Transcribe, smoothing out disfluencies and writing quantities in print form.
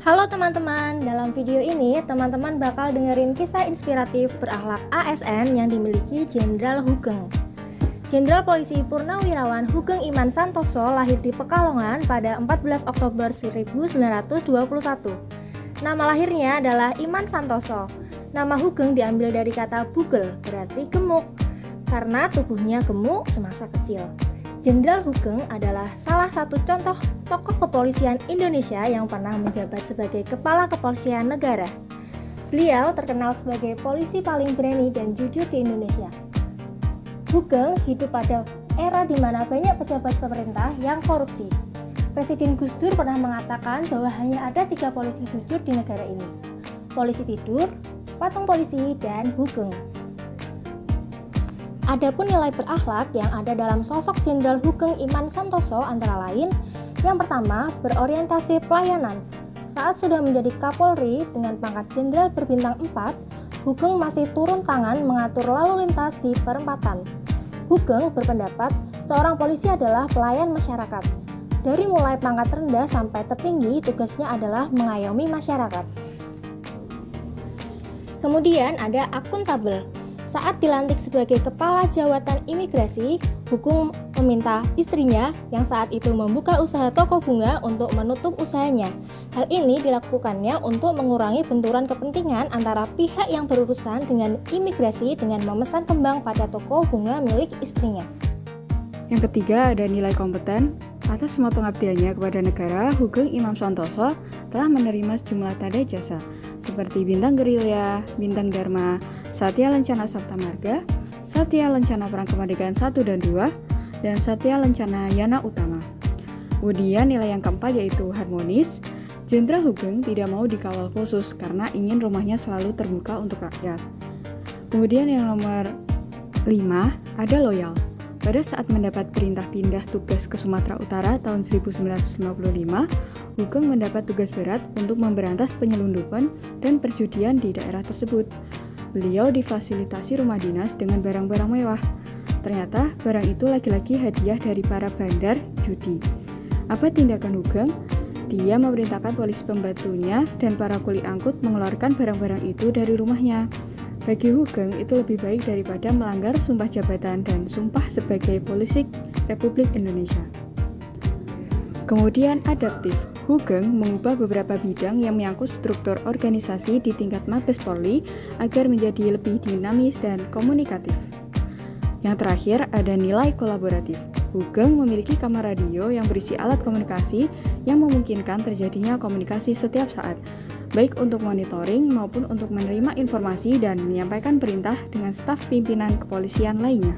Halo teman-teman, dalam video ini teman-teman bakal dengerin kisah inspiratif berakhlak ASN yang dimiliki Jenderal Hugeng. Jenderal Polisi Purnawirawan Hugeng Iman Santoso lahir di Pekalongan pada 14 Oktober 1921. Nama lahirnya adalah Iman Santoso. Nama Hugeng diambil dari kata bugel, berarti gemuk, karena tubuhnya gemuk semasa kecil. Jenderal Hugeng adalah salah satu contoh tokoh kepolisian Indonesia yang pernah menjabat sebagai Kepala Kepolisian Negara. Beliau terkenal sebagai polisi paling berani dan jujur di Indonesia. Hugeng hidup pada era di mana banyak pejabat pemerintah yang korupsi. Presiden Gus Dur pernah mengatakan bahwa hanya ada 3 polisi jujur di negara ini: polisi tidur, patung polisi, dan Hugeng. Adapun nilai berakhlak yang ada dalam sosok Jenderal Hugeng Iman Santoso antara lain: yang pertama, berorientasi pelayanan. Saat sudah menjadi Kapolri dengan pangkat Jenderal berbintang 4, Hugeng masih turun tangan mengatur lalu lintas di perempatan. Hugeng berpendapat seorang polisi adalah pelayan masyarakat. Dari mulai pangkat rendah sampai tertinggi, tugasnya adalah mengayomi masyarakat. Kemudian ada akuntabel. Saat dilantik sebagai Kepala Jawatan Imigrasi, Hugeng meminta istrinya yang saat itu membuka usaha toko bunga untuk menutup usahanya. Hal ini dilakukannya untuk mengurangi benturan kepentingan antara pihak yang berurusan dengan imigrasi dengan memesan kembang pada toko bunga milik istrinya. Yang ketiga ada nilai kompeten. Atas semua pengabdiannya kepada negara, Hugeng Iman Santoso telah menerima sejumlah tanda jasa seperti Bintang Gerilya, Bintang Dharma, Satya Lencana Sabta Marga, Satya Lencana Perang Kemerdekaan 1 dan 2, dan Satya Lencana Yana Utama. Kemudian nilai yang keempat yaitu harmonis. Jenderal Hugeng tidak mau dikawal khusus karena ingin rumahnya selalu terbuka untuk rakyat. Kemudian yang nomor 5 ada loyal. Pada saat mendapat perintah pindah tugas ke Sumatera Utara tahun 1955, Hugeng mendapat tugas berat untuk memberantas penyelundupan dan perjudian di daerah tersebut. Beliau difasilitasi rumah dinas dengan barang-barang mewah. Ternyata barang itu lagi-lagi hadiah dari para bandar judi. Apa tindakan Hugeng? Dia memerintahkan polisi pembantunya dan para kuli angkut mengeluarkan barang-barang itu dari rumahnya. Bagi Hugeng itu lebih baik daripada melanggar sumpah jabatan dan sumpah sebagai polisi Republik Indonesia. Kemudian adaptif. Hugeng mengubah beberapa bidang yang menyangkut struktur organisasi di tingkat Mabes Polri agar menjadi lebih dinamis dan komunikatif. Yang terakhir ada nilai kolaboratif. Hugeng memiliki kamar radio yang berisi alat komunikasi yang memungkinkan terjadinya komunikasi setiap saat, baik untuk monitoring maupun untuk menerima informasi dan menyampaikan perintah dengan staf pimpinan kepolisian lainnya.